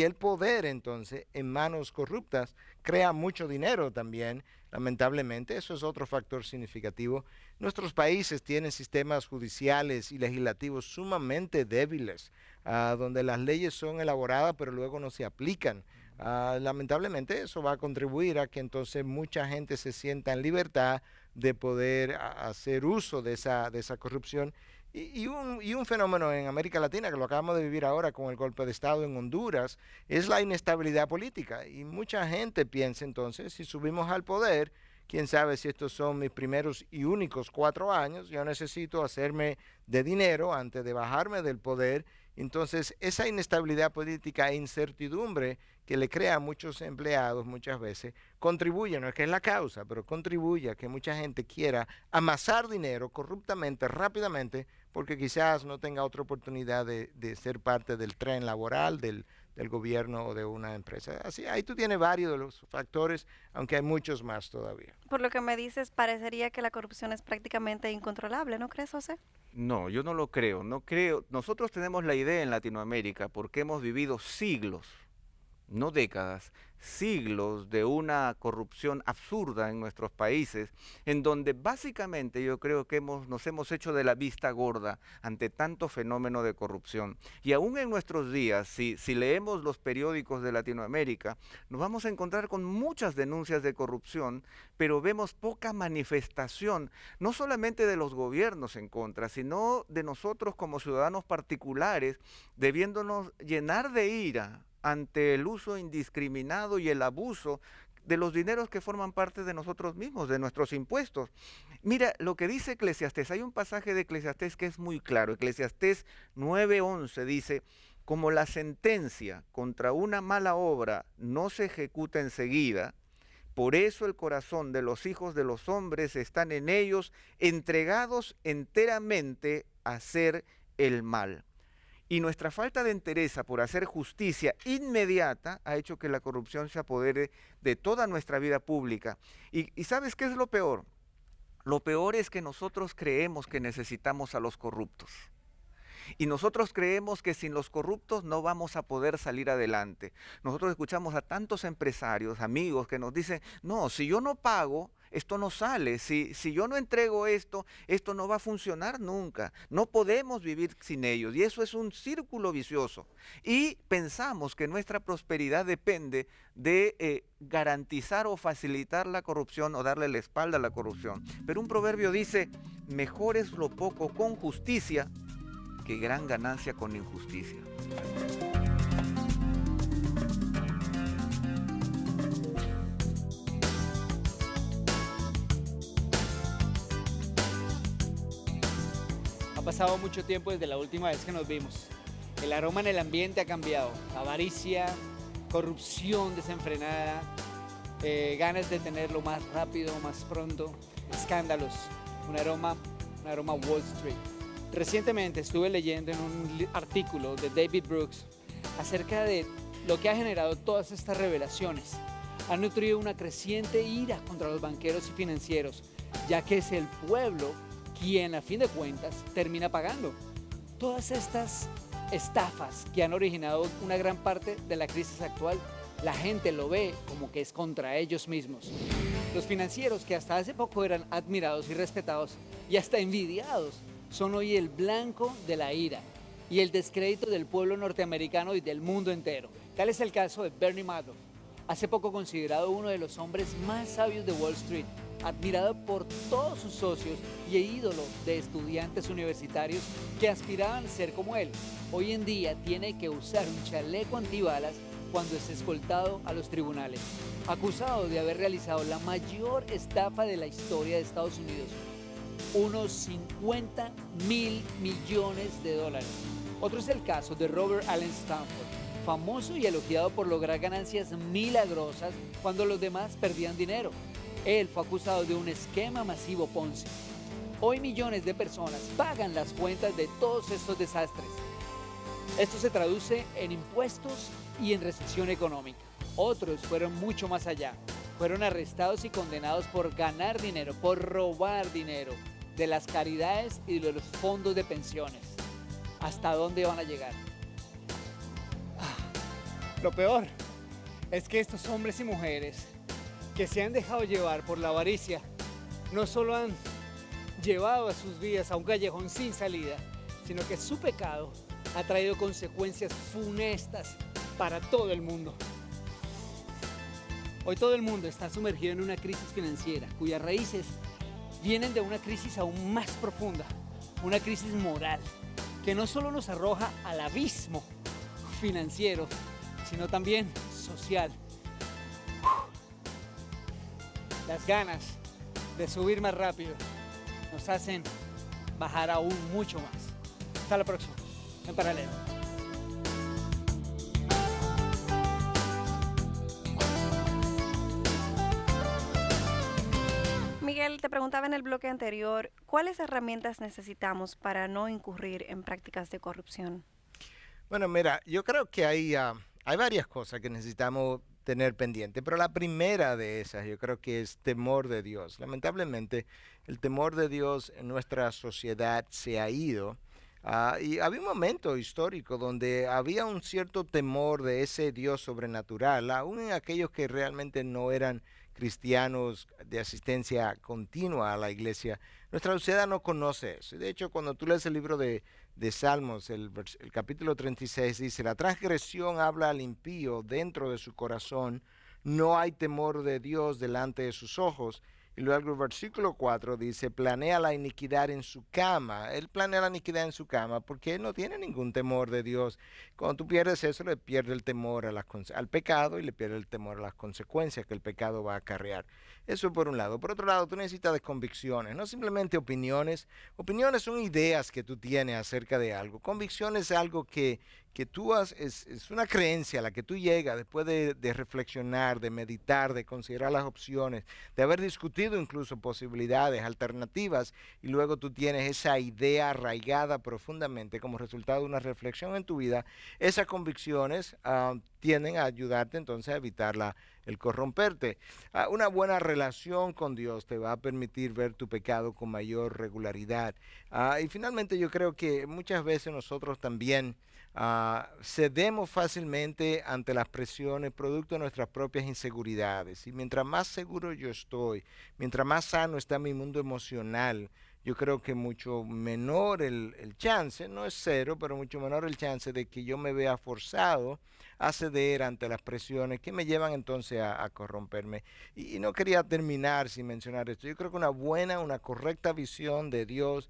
el poder entonces en manos corruptas crea mucho dinero también. Lamentablemente, eso es otro factor significativo. Nuestros países tienen sistemas judiciales y legislativos sumamente débiles, donde las leyes son elaboradas pero luego no se aplican. Lamentablemente eso va a contribuir a que entonces mucha gente se sienta en libertad de poder hacer uso de esa corrupción. Y un fenómeno en América Latina que lo acabamos de vivir ahora con el golpe de Estado en Honduras es la inestabilidad política. Y mucha gente piensa entonces, si subimos al poder, quién sabe si estos son mis primeros y únicos 4 años, yo necesito hacerme de dinero antes de bajarme del poder. Entonces, esa inestabilidad política e incertidumbre que le crea a muchos empleados muchas veces, contribuye, no es que es la causa, pero contribuye a que mucha gente quiera amasar dinero corruptamente, rápidamente, porque quizás no tenga otra oportunidad de ser parte del tren laboral, del gobierno o de una empresa. Así, ahí tú tienes varios de los factores, aunque hay muchos más todavía. Por lo que me dices, parecería que la corrupción es prácticamente incontrolable, ¿no crees, José? No, yo no lo creo, no creo. Nosotros tenemos la idea en Latinoamérica porque hemos vivido siglos, no décadas, siglos de una corrupción absurda en nuestros países, en donde básicamente yo creo que nos hemos hecho de la vista gorda ante tanto fenómeno de corrupción. Y aún en nuestros días, si leemos los periódicos de Latinoamérica, nos vamos a encontrar con muchas denuncias de corrupción, pero vemos poca manifestación, no solamente de los gobiernos en contra, sino de nosotros como ciudadanos particulares, debiéndonos llenar de ira ante el uso indiscriminado y el abuso de los dineros que forman parte de nosotros mismos, de nuestros impuestos. Mira, lo que dice Eclesiastés, hay un pasaje de Eclesiastés que es muy claro. Eclesiastés 9:11 dice: como la sentencia contra una mala obra no se ejecuta enseguida, por eso el corazón de los hijos de los hombres están en ellos, entregados enteramente a hacer el mal. Y nuestra falta de entereza por hacer justicia inmediata ha hecho que la corrupción se apodere de toda nuestra vida pública. ¿Y sabes qué es lo peor? Lo peor es que nosotros creemos que necesitamos a los corruptos. Y nosotros creemos que sin los corruptos no vamos a poder salir adelante. Nosotros escuchamos a tantos empresarios, amigos, que nos dicen: no, si yo no pago, esto no sale. Si yo no entrego esto, esto no va a funcionar nunca. No podemos vivir sin ellos. Y eso es un círculo vicioso. Y pensamos que nuestra prosperidad depende de garantizar o facilitar la corrupción o darle la espalda a la corrupción. Pero un proverbio dice: mejor es lo poco con justicia que gran ganancia con injusticia. Ha pasado mucho tiempo desde la última vez que nos vimos. El aroma en el ambiente ha cambiado. Avaricia, corrupción desenfrenada, ganas de tenerlo más rápido, más pronto, escándalos, un aroma Wall Street. Recientemente estuve leyendo en un artículo de David Brooks acerca de lo que ha generado todas estas revelaciones. Ha nutrido una creciente ira contra los banqueros y financieros, ya que es el pueblo quien, a fin de cuentas, termina pagando. Todas estas estafas que han originado una gran parte de la crisis actual, la gente lo ve como que es contra ellos mismos. Los financieros, que hasta hace poco eran admirados y respetados y hasta envidiados, son hoy el blanco de la ira y el descrédito del pueblo norteamericano y del mundo entero. Tal es el caso de Bernie Madoff, hace poco considerado uno de los hombres más sabios de Wall Street, admirado por todos sus socios y ídolo de estudiantes universitarios que aspiraban a ser como él. Hoy en día tiene que usar un chaleco antibalas cuando es escoltado a los tribunales, acusado de haber realizado la mayor estafa de la historia de Estados Unidos, unos 50.000 millones de dólares. Otro es el caso de Robert Allen Stanford, famoso y elogiado por lograr ganancias milagrosas cuando los demás perdían dinero. Él fue acusado de un esquema masivo Ponzi. Hoy millones de personas pagan las cuentas de todos estos desastres. Esto se traduce en impuestos y en recesión económica. Otros fueron mucho más allá. Fueron arrestados y condenados por ganar dinero, por robar dinero de las caridades y de los fondos de pensiones. ¿Hasta dónde van a llegar? Lo peor es que estos hombres y mujeres que se han dejado llevar por la avaricia no solo han llevado a sus vidas a un callejón sin salida, sino que su pecado ha traído consecuencias funestas para todo el mundo. Hoy todo el mundo está sumergido en una crisis financiera cuyas raíces vienen de una crisis aún más profunda, una crisis moral que no solo nos arroja al abismo financiero, sino también social. Las ganas de subir más rápido nos hacen bajar aún mucho más. Hasta la próxima, en Paralelo. Miguel, te preguntaba en el bloque anterior, ¿cuáles herramientas necesitamos para no incurrir en prácticas de corrupción? Bueno, mira, yo creo que hay varias cosas que necesitamos tener pendiente, pero la primera de esas yo creo que es temor de Dios. Lamentablemente, el temor de Dios en nuestra sociedad se ha ido. Y había un momento histórico donde había un cierto temor de ese Dios sobrenatural, aún en aquellos que realmente no eran cristianos de asistencia continua a la iglesia. Nuestra sociedad no conoce eso. Y de hecho, cuando tú lees el libro de Salmos, el capítulo 36 dice: la transgresión habla al impío dentro de su corazón, no hay temor de Dios delante de sus ojos. Y luego el versículo 4 dice, planea la iniquidad en su cama. Él planea la iniquidad en su cama porque él no tiene ningún temor de Dios. Cuando tú pierdes eso, le pierde el temor al pecado y le pierde el temor a las consecuencias que el pecado va a acarrear. Eso por un lado. Por otro lado, tú necesitas de convicciones, no simplemente opiniones. Opiniones son ideas que tú tienes acerca de algo. Convicciones es algo que tú es una creencia a la que tú llegas después de reflexionar, de meditar, de considerar las opciones, de haber discutido incluso posibilidades, alternativas, y luego tú tienes esa idea arraigada profundamente como resultado de una reflexión en tu vida. Esas convicciones tienden a ayudarte entonces a evitar el corromperte. Una buena relación con Dios te va a permitir ver tu pecado con mayor regularidad. Y finalmente yo creo que muchas veces nosotros también cedemos fácilmente ante las presiones producto de nuestras propias inseguridades. Y mientras más seguro yo estoy, mientras más sano está mi mundo emocional, yo creo que mucho menor el chance, no es cero, pero mucho menor el chance de que yo me vea forzado a ceder ante las presiones que me llevan entonces a corromperme. Y no quería terminar sin mencionar esto. Yo creo que una correcta visión de Dios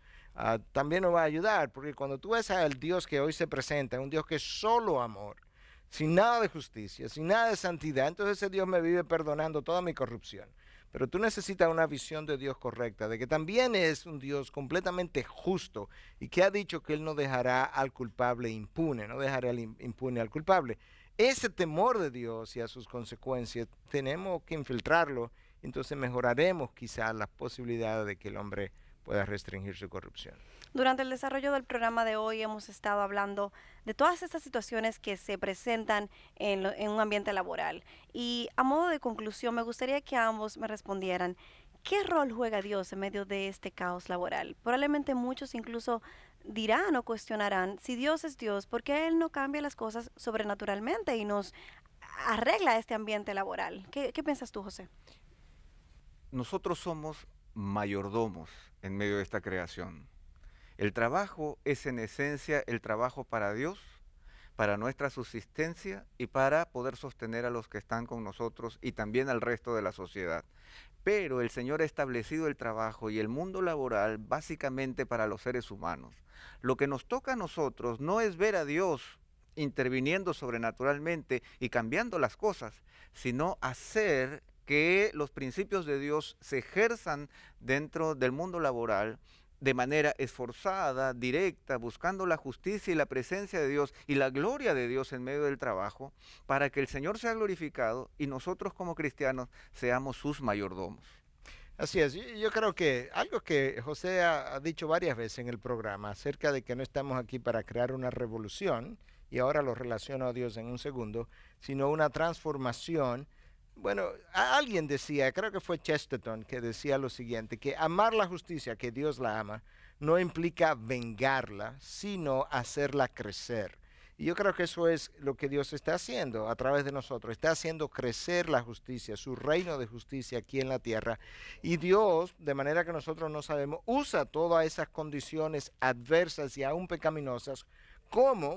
también nos va a ayudar, porque cuando tú ves al Dios que hoy se presenta, un Dios que es solo amor, sin nada de justicia, sin nada de santidad, entonces ese Dios me vive perdonando toda mi corrupción. Pero tú necesitas una visión de Dios correcta, de que también es un Dios completamente justo y que ha dicho que Él no dejará al culpable impune, no dejará impune al culpable. Ese temor de Dios y a sus consecuencias tenemos que infiltrarlo, entonces mejoraremos quizás las posibilidades de que el hombre pueda restringir su corrupción. Durante el desarrollo del programa de hoy hemos estado hablando de todas estas situaciones que se presentan en un ambiente laboral. Y a modo de conclusión, me gustaría que ambos me respondieran, ¿qué rol juega Dios en medio de este caos laboral? Probablemente muchos incluso dirán o cuestionarán, si Dios es Dios, ¿por qué Él no cambia las cosas sobrenaturalmente y nos arregla este ambiente laboral? ¿Qué piensas tú, José? Nosotros somos mayordomos en medio de esta creación. El trabajo es en esencia el trabajo para Dios, para nuestra subsistencia y para poder sostener a los que están con nosotros y también al resto de la sociedad. Pero el Señor ha establecido el trabajo y el mundo laboral básicamente para los seres humanos. Lo que nos toca a nosotros no es ver a Dios interviniendo sobrenaturalmente y cambiando las cosas, sino hacer que los principios de Dios se ejerzan dentro del mundo laboral de manera esforzada, directa, buscando la justicia y la presencia de Dios y la gloria de Dios en medio del trabajo, para que el Señor sea glorificado y nosotros como cristianos seamos sus mayordomos. Así es, yo creo que algo que José ha dicho varias veces en el programa acerca de que no estamos aquí para crear una revolución, y ahora lo relaciono a Dios en un segundo, sino una transformación. Bueno, alguien decía, creo que fue Chesterton, que decía lo siguiente, que amar la justicia, que Dios la ama, no implica vengarla, sino hacerla crecer. Y yo creo que eso es lo que Dios está haciendo a través de nosotros. Está haciendo crecer la justicia, su reino de justicia aquí en la tierra. Y Dios, de manera que nosotros no sabemos, usa todas esas condiciones adversas y aún pecaminosas como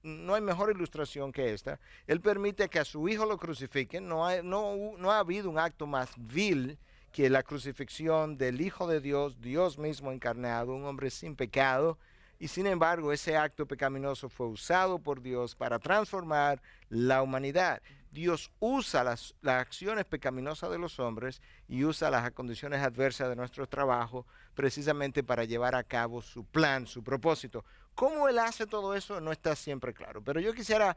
no hay mejor ilustración que esta. Él permite que a su hijo lo crucifiquen. No ha habido un acto más vil que la crucifixión del Hijo de Dios, Dios mismo encarnado, un hombre sin pecado. Y sin embargo, ese acto pecaminoso fue usado por Dios para transformar la humanidad. Dios usa las acciones pecaminosas de los hombres y usa las condiciones adversas de nuestro trabajo precisamente para llevar a cabo su plan, su propósito. ¿Cómo Él hace todo eso? No está siempre claro. Pero yo quisiera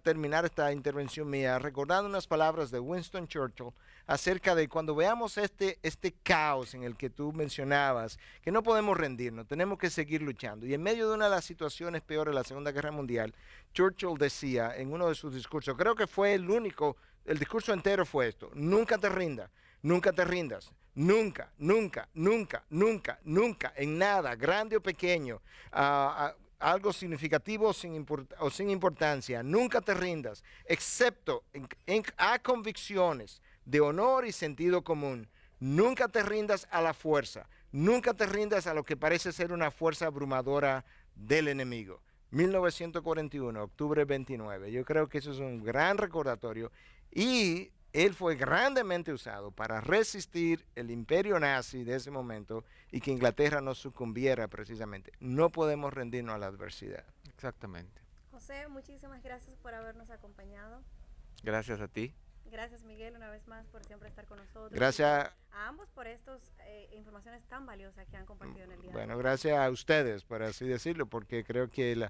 terminar esta intervención mía recordando unas palabras de Winston Churchill acerca de cuando veamos este caos en el que tú mencionabas, que no podemos rendirnos, tenemos que seguir luchando. Y en medio de una de las situaciones peores de la Segunda Guerra Mundial, Churchill decía en uno de sus discursos, creo que fue el discurso entero fue esto: nunca te rindas, nunca te rindas. Nunca, nunca, nunca, nunca, nunca, en nada, grande o pequeño, algo significativo o sin importancia, nunca te rindas, excepto a convicciones de honor y sentido común. Nunca te rindas a la fuerza, nunca te rindas a lo que parece ser una fuerza abrumadora del enemigo. 1941, octubre 29. Yo creo que eso es un gran recordatorio y él fue grandemente usado para resistir el imperio nazi de ese momento y que Inglaterra no sucumbiera precisamente. No podemos rendirnos a la adversidad. Exactamente. José, muchísimas gracias por habernos acompañado. Gracias a ti. Gracias, Miguel, una vez más por siempre estar con nosotros. Gracias. A ambos por estas informaciones tan valiosas que han compartido en el día de Bueno, hoy. gracias a ustedes, por así decirlo, porque creo que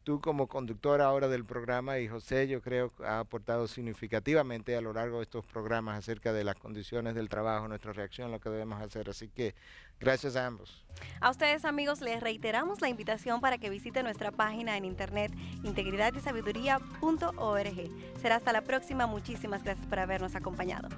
tú como conductora ahora del programa y José, yo creo que ha aportado significativamente a lo largo de estos programas acerca de las condiciones del trabajo, nuestra reacción, lo que debemos hacer. Así que gracias a ambos. A ustedes, amigos, les reiteramos la invitación para que visiten nuestra página en internet integridadysabiduría.org. Será hasta la próxima. Muchísimas gracias por habernos acompañado.